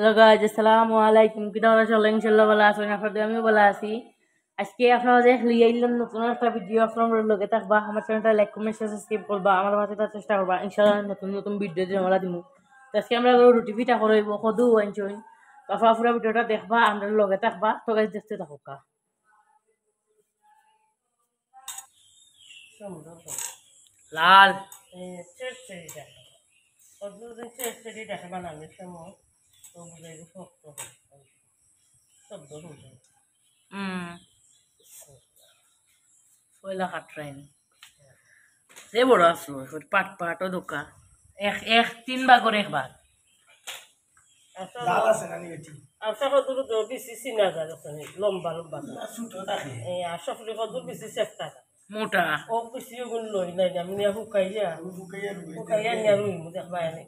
Hello guys, আসসালামু আলাইকুম। কি তোমরা সবাই ইনশাআল্লাহ ভালো আছো? আপনাদের আমিও ভালো আছি। আজকে আপনারা যে লিয়ে আইলাম নতুন একটা ভিডিও, আপনারা লগে থাকবা, আমার চ্যানেলটা লাইক কমেন্ট সাবস্ক্রাইব করবা, আমার পাশে থাকার চেষ্টা করবা। ইনশাআল্লাহ নতুন নতুন ভিডিও দিয়ে আমরা দিমু। তো আজকে আমরা রুটি পিঠা করব, কদু আনছই। তো আপনারা পুরো ভিডিওটা দেখবা, আমরা লগে থাকবা। তো গাইজ দেখতে থাকো। লাল চেষ্টেরি দেখা, কদু চেষ্টেরি দেখা বানালে সময় তো বুঝাই শক্ত হয়, শব্দ হয়ে যায়। পয়লা কাটরাইন যে বড় আসলো পাট পাটও দোকা এক এক তিন ভাগর এক ভাগ আশা কদুর বেশি চিনা যায় লম্বা লম্বা আর সফলি কদুর বেশি চেষ্টা মোটা ও বেশি ওগুলো লই নাই আমি নিয়ে শুকাইয়া নিয়ে রুইমু দেখবা এনে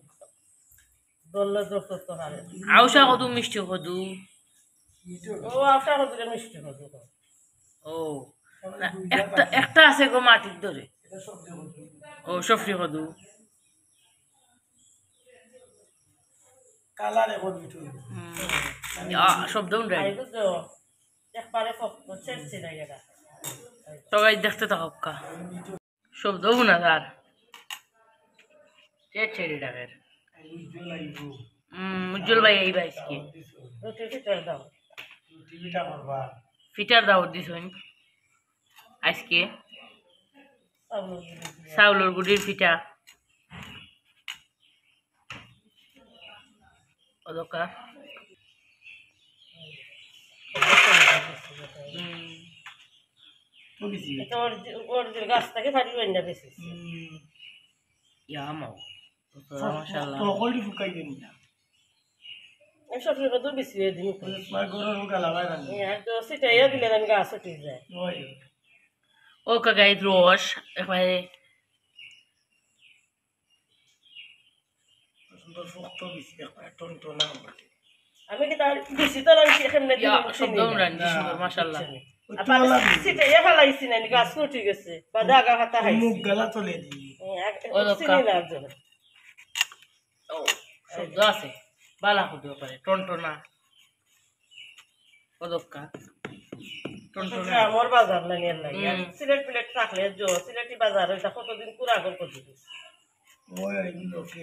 দল্লা দোস্ত হারে আউশা কদু মিষ্টি কদু ও আউশা কদুরে মিষ্টি কদু ও একটা একটা আছে গো মাটির ধরে ও সফরি কদু কালারে কদু শব্দ উন্ডাই একবারে ছেড়ছে না এটা সবাই দেখতে থাকা শব্দ না তার ছেড়ে ডাকের উজ্জ্বল ভাই এই বাইসকে ফিটার দাও দিস আজকে চাউলের গুড়ির পিঠা অদকা গাছ থেকে ফাটিবেন না বেশি ও কাকাই রস এবারে আমি কি তার বেশি তো এখানে শব্দ মাশাআল্লাহ সিটে ফেলাইছি না গাছ উঠে গেছে বা জায়গা হাতা হাই মুখ গলা চলে দি ও শব্দ আছে বালা হতে পারে টনটনা পদক্কা টনটনা আমার বাজার না নিয়ে নাই সিলেট প্লেট রাখলে জো সিলেটি বাজার ওইটা কতদিন পুরা আগর করে দিছে ওই এগুলো ওকে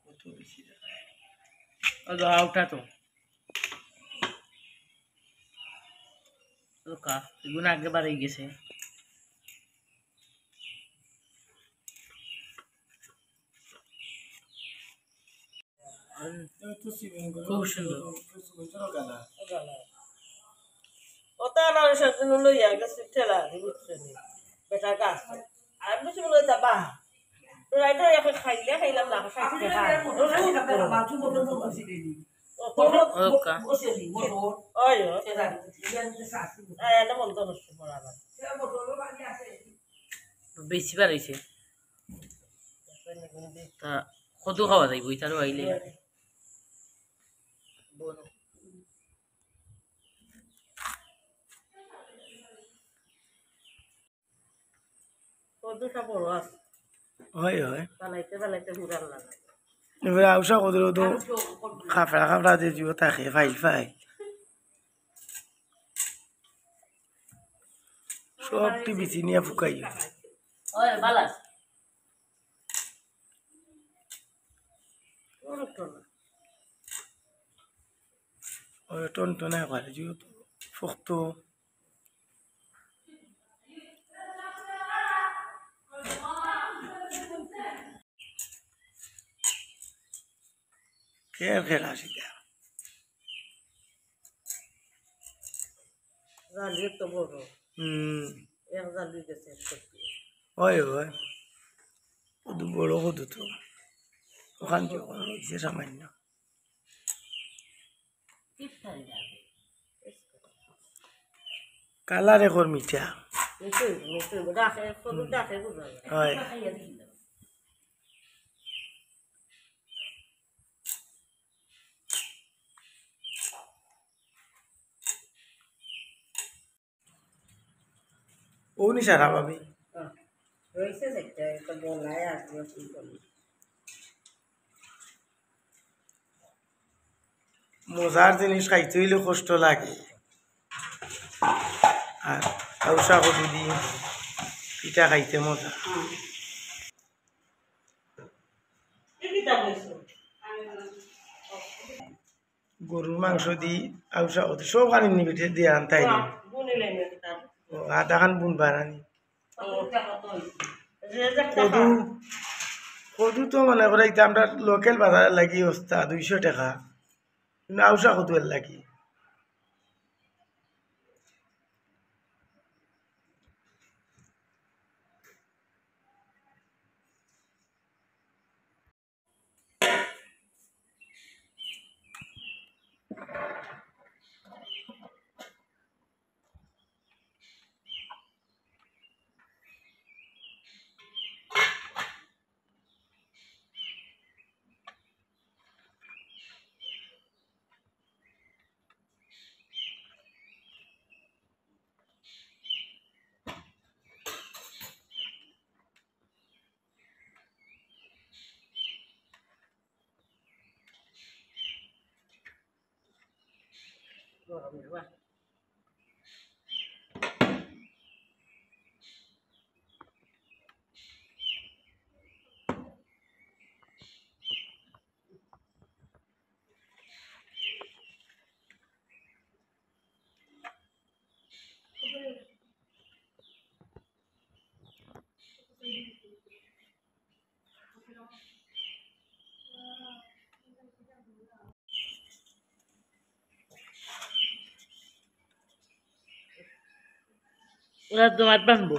কত বেশি আলো আউটা তো লোকা গুণ আগে বাড়ে গেছে খুব সুন্দর ওটা আমার সাথে লইয়া গেছে ঠেলা বুঝছেন বেটা গাছ আর বেশি বলে যাবা রাইডার এখন খাইলে খাইলাম না খাইতে বেশি বার হয়েছে তা কত খাওয়া যাইব তারও আইলে কদুটা বড় আছে হয় হয় বানাইতে বানাইতে ঘুরার লাগে এবারে আউশা কদুর তো খাফড়া খাফড়া দিয়ে দিও তাকে ফাইল ফাই সবটি বিচি নিয়ে ফুকাই ওই বালাস ওই টনটনা করে দিও তো শক্ত খেলা সেটা তো বড় এক জালি গেছে হয় হয় কদু বড় কদু তো ওখান থেকে হয়েছে সামান্য কালার এখন মিঠা হয় ও নি সারা পাবি হয়েছে একটা একটা বলায় আসবে কি করবো মজার জিনিস খাইতে হইলে কষ্ট লাগে আর আউসা কদু দি পিঠা খাইতে মজা গরুর মাংস দি আউসা কদু সব খানি নিবিটে দিয়ে আনতাই আধা খান বুনবার আনি কদু কদু তো মনে করে আমরা লোকাল বাজার লাগি অবস্থা 200 টাকা কিন্তু আউসা কদু এর লাগি ওরা তোমার বানবো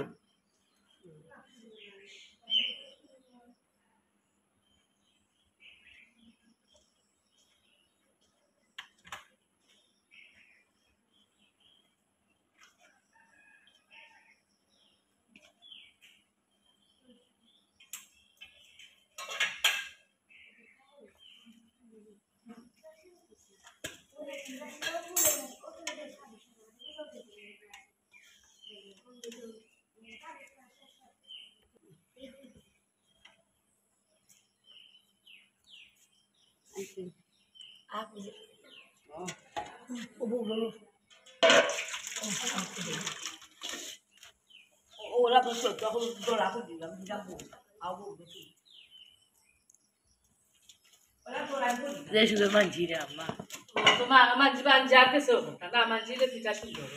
ওরা তো তখন ডোলা করে দিলাম যাবো আবো বেশি যে শুধু মানছি রে আম্মা তোমার মানছি মানছি আর কিছু না মানছি রে পিঠা সুন্দর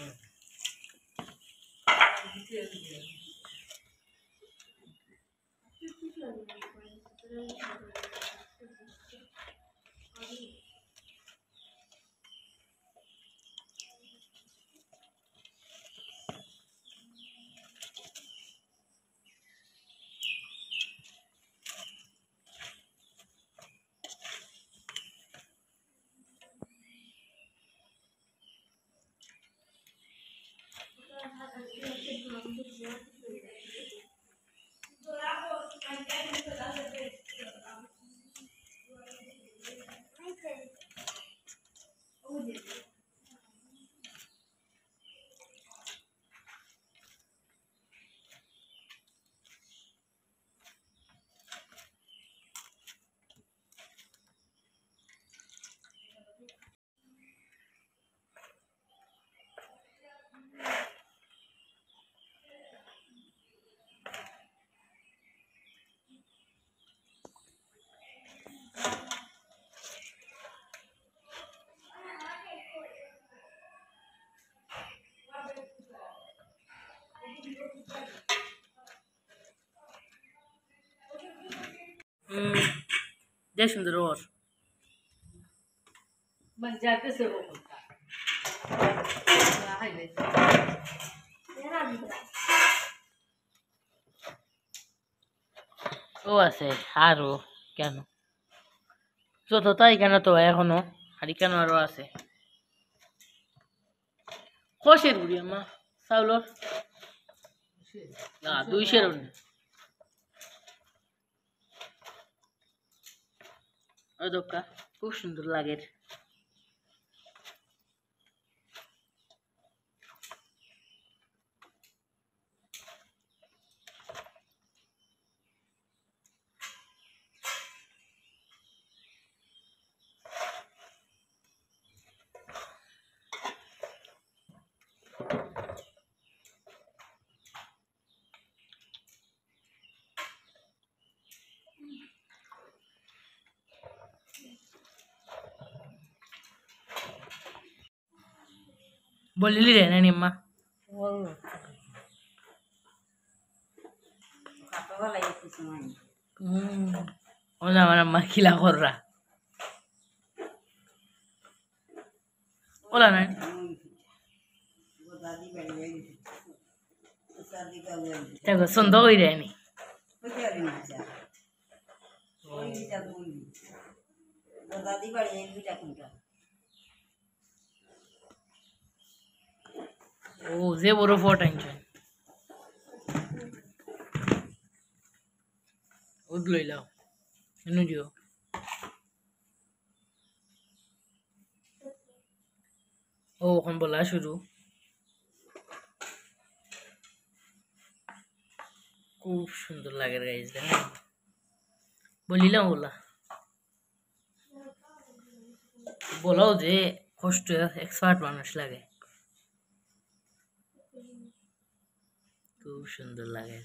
যে সুন্দর ওর মানে যাকে সে ও আছে আরো কেন যত তাই কেন তো এখনো হারি কেন আরো আছে কষের গুড়ি আম্মা চাউলর না 200 ওই দোকা খুব সুন্দর লাগে বলিলি রে না নিম্মা ওলা আমার আম্মা খিলা কররা ওলা নাই দেখো সুন্দর হয়ে যায়নি ও যে বড় ফটো আনছেন উদ লইলাও এনু দিও ও এখন বলা শুরু খুব সুন্দর লাগে গাইজ দেখেন বলিলাম ওলা বলাও যে কষ্ট এক্সপার্ট মানুষ লাগে খুব সুন্দর লাগে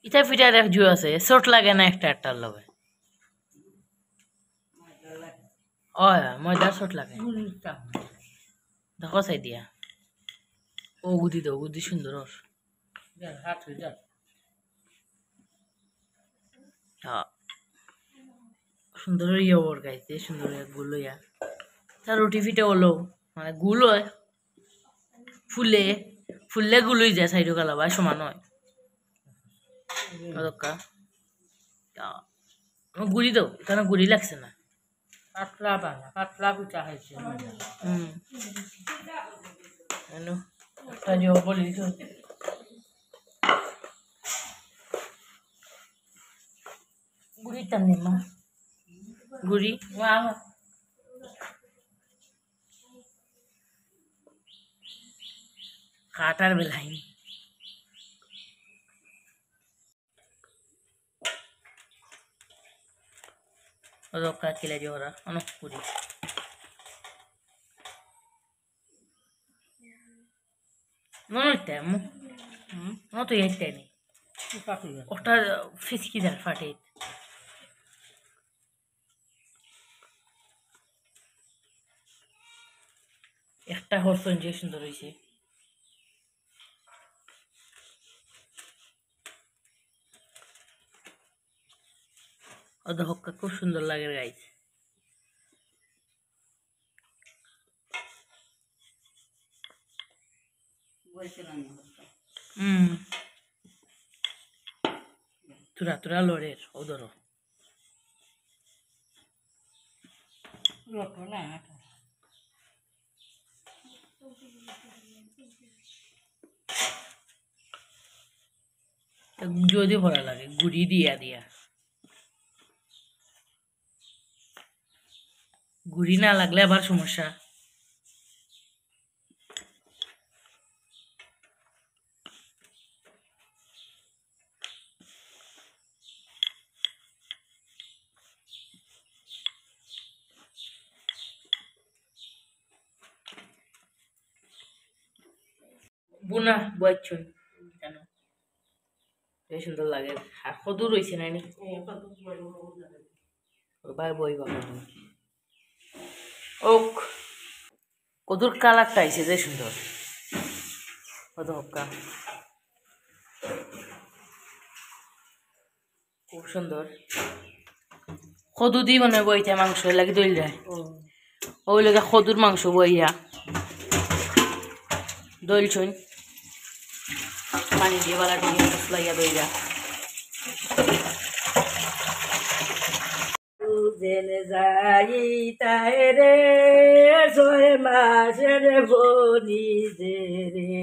ইটা ফিটার এক জু আছে চোট লাগে না একটার লগে ময়দার চোট লাগে দেখো চাই দিয়া ও গুদি দাও গুদি সুন্দর হাত হয়ে যা সুন্দর ইয়ে ওর গাইতে সুন্দর গুলো ইয়া তার রুটি ফিটে হলো মানে গুল হয় ফুলে ফুললে গুলোই যায় সাইড কালা বা সমান হয় গুড়ি দাও কেন গুড়ি লাগছে না পাতলা বানা পাতলা পিঠা খাইছে বলি গুড়ি টান মা গুড়ি কাটার বেলাই Odoka kila jora ano kuri non il tempo non to yetteni otta fiski dar fatit একটা হরসন যে সুন্দর হইছে ওদের হক্কা খুব সুন্দর লাগে গাইজ তুরা তুরা লড়ের ওদেরও যদি ভালো লাগে গুড়ি দিয়া দিয়া গুড়ি না লাগলে আবার সমস্যা বুনা বয়ছুন কেন বেশ সুন্দর লাগে আর কত রয়েছে নানি ভাই বই বাবা ওক কদুর কালারটা আইছে যে সুন্দর কত হক্কা খুব সুন্দর কদু দি মনে বইতে মাংস লাগি দইল যায় ওই লাগে কদুর মাংস বইয়া দইল ছুন পানি দিয়ে বালা দিয়ে মশলাইয়া দইয়া জেনে যাই তাই রে 6 মাসের বনি যে রে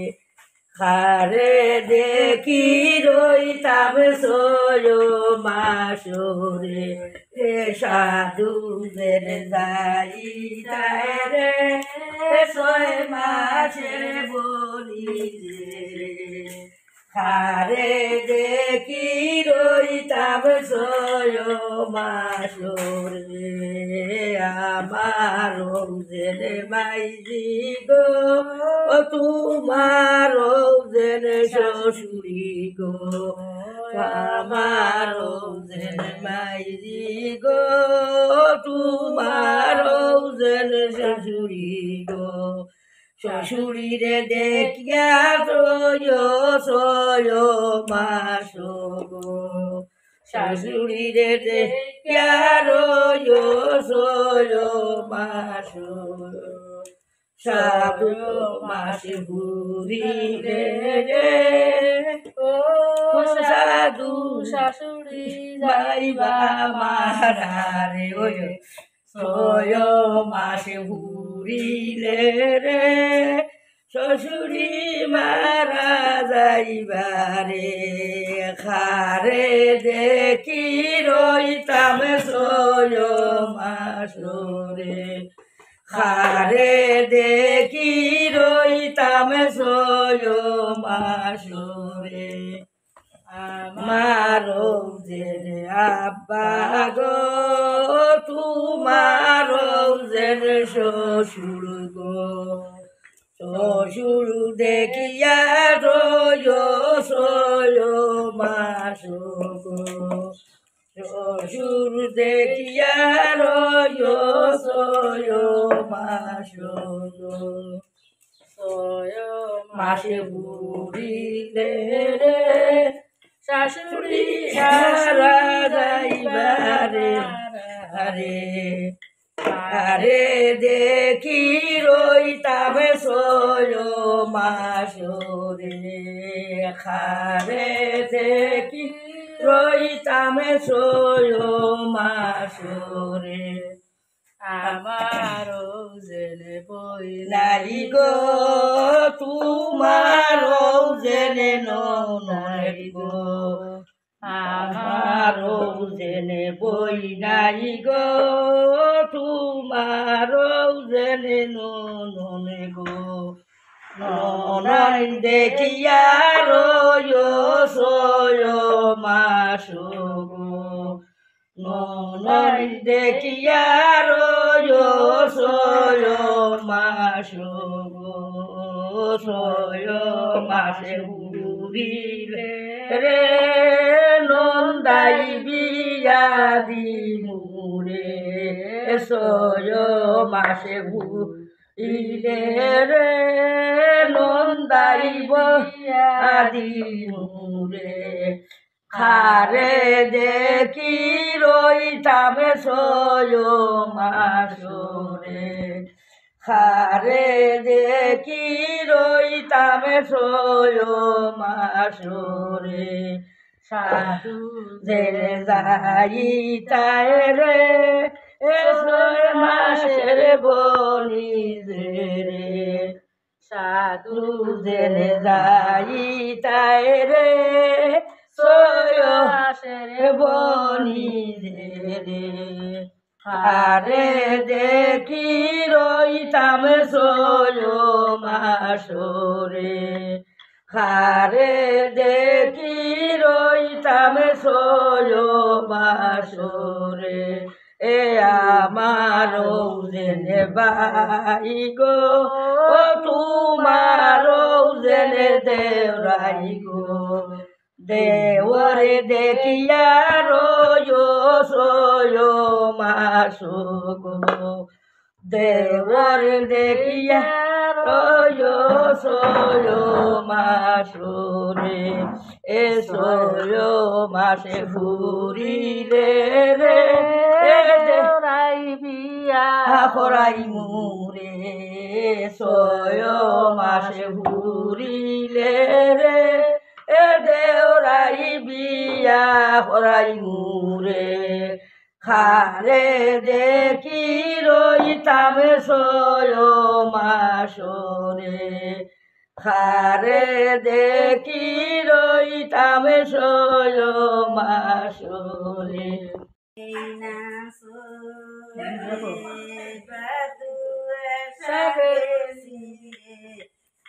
খারে দেখি রইতাম 6 মাস রে সাধু জেনে যাই তাই রে 6 মাসের বনি যে রে খারে দেখি রইতাম 6 মাস রে আমার জেনে মাইজি গো তোমার জেনে শ্বশুরি গো আমারও যেন মাইরি গো তোমারও যেন শাশুড়ি গো শ্বশুরিরে দেখিয়া সয় মাস গো শাশুড়িরে দেখিয়া সয় মাস সাধু মাসে ঘুরিলে রে ও সাধু শাশুড়ি যাইবা মারারে ওই ছয় মাসে ঘুরিলে রে শ্বশুরি মারা যাইবারে খারে দেখি রইতাম ছয় মাস রে খারে দেখি রইতাম ছয় মাস রে আমারও যে আব্বা গো তোমারও যে শ্বশুর গো শ্বশুর দেখিয়া রয় ছয় মাস গো শ্বশুর দেখিয়া রয় ছয় মাস গো ছয় মাসে বুড়িলে রে শাশুড়ি সারা যাইবারে আরে আরে দেখি রইতাম ছয় মাস রে খারে দেখি রইতাম ছয় মাস রে আমারও জেনে বই নাই গো তোমারও জেনে নাই গো আমারও জেনে বই নাই গো তোমারও জেনে ননে গো নন দেখিয়া রয় ছয় মাস গো নন দেখিয়া রয় ছয় মাস গো ছয় মাসে ঘুরিলে রে নন্দাই বিয়া দিমুরে ছয় মাসে ঘুরিলে রে নন্দাই বিয়া দিমুরে খারে দেখি রইতাম ছয় মাস রে খারে দেখি রইতাম ছয় মাস রে সাধু জেলে যাইতাই রে ছয় মাসের বলি রে সাধু জেলে যাইতাই রে ছয় মাসের বলি রে আরে দেখি রইতাম ছয় মাস রে খারে দেখি রইতাম ছয় মাস রে এ আমারও জেনে বাই গো তোমারও জেনে দেওরাই গো দেওরে দেখিয়া রয় ছয় মাস গো দেওরে দেখিয়া রয় ছয় মাস রে এ ছয় মাসে ঘুরিলে রে দেওরাই বিয়া করাই মুরে ছয় মাসে ঘুরিলে রে দেওরাই বিয়া করাই মুরে খারে দেখি রইতাম ছয় মাস রে খারে দেখি রইতাম ছয় মাস রে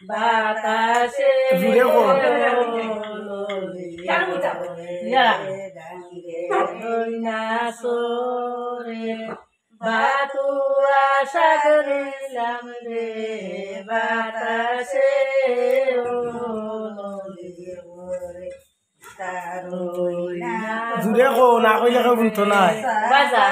বাতাসে বাতুয়া সাগরিলাম রে বাতাসে জুড়ে কো না কইলে কেউ শুনতো নাই বাজা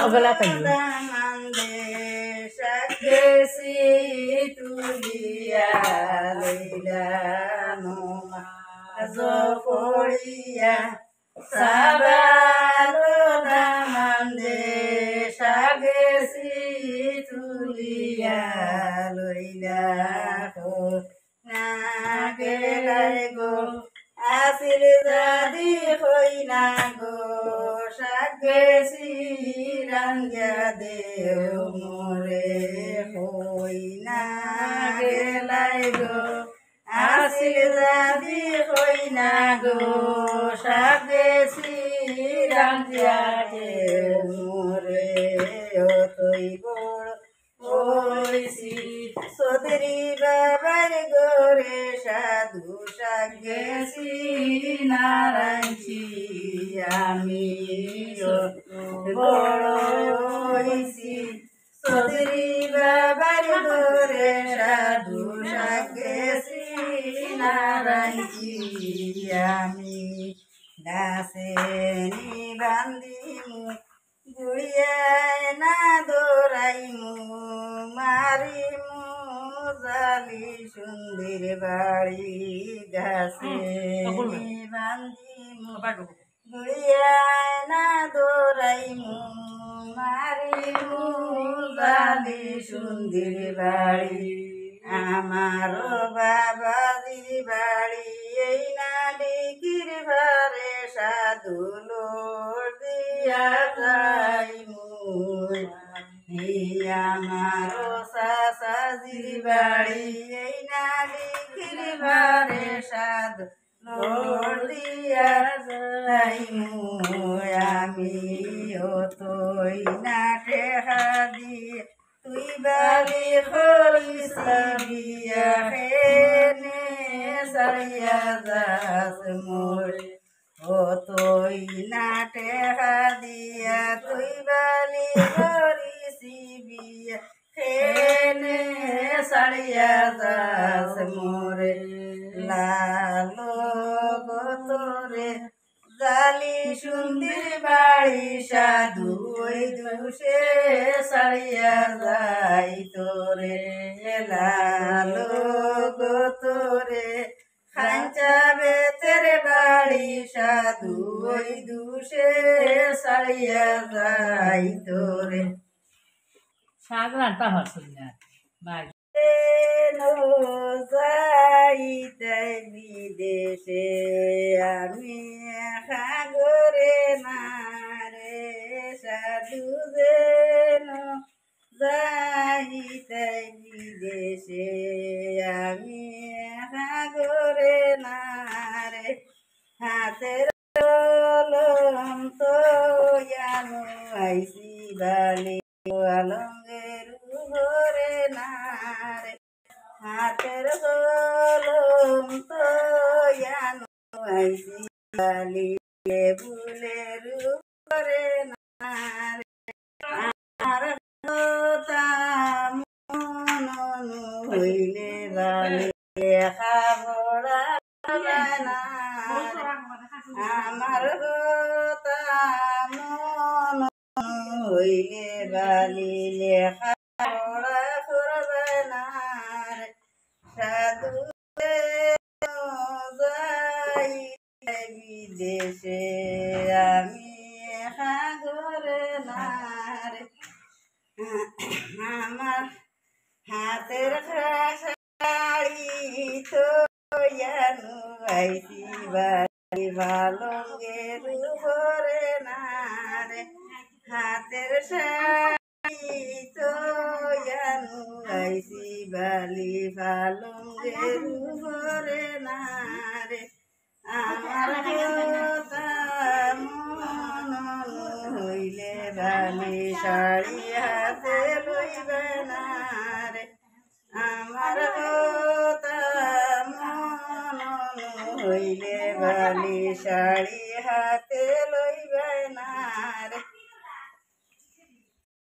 Ogalá tayo. Asil jadi hoina go shagesi rangya deo more hoina gelai go asil jadi hoina go shagesi rangya deo more otoi bor oisi sodri babar gore sadhu shagesi naranchi ami boro oisi sodri babar gore sadhu shagesi naranchi ami daseni bandimu guiya na doraimu marimu জালি সুন্দর বাড়ি গাছে বান্দিমু গুড়িয়া না দৌড়াইমু মারিমু জালি সুন্দর বাড়ি আমার বাবাজি বাড়ি এই না ডিকির ভারে সাধু লোর দিয়া যাইমু আমার সাসাজির বাড়ি এই না ডিকির ভারে সাধু লোর দিয়া যাইমু আমি ও তুই না টেহা দিয়ে তুই বালি হইসি বিয়া হেনে সারিয়া যাস মোর ও তুই না টেহা দিয়া তুই বালি হইসি বিয়া হেনে সারিয়া যাস মোরে লালো গো তোরে জালি সুন্দর বাড়ি সাধু ওই দুষে সারিয়া যাই তোরে লালো গো তোরে খাঞ্চা বেতের বাড়ি সাধু ওই দুষে সারিয়া যাই তোরে সাগরাটা হচ্ছে না ভাই যাইতে বিদেশে আমি সাগরে না রে সাধু যেন যাইতে বিদেশে আমি সাগরে না রে হাতের কলম তো জানো আইসি বালি আলঙ্গের ঘরে না রে হাতের কলম তো জানো আইসি বালি বুলের ঘরে না রে আর কথা মন হইলে বালি খাবড়া না আমার কথা মন হইলে বালি লেখা পড়া করবে না সাধু যাই বিদেশে আমি সাগরে না রে আমার হাতের শাড়ি তো জানো আইসি বাড়ি ভালো গেরু করে না রে হাতের শাড়ি তো জানো আইসি বালি ভালো গেরু করে না রে আমার কথা মন হইলে শাড়ি হাতে লইবে না রে আমার কথা মন হইলে বালি শাড়ি হাতে লইবে না রে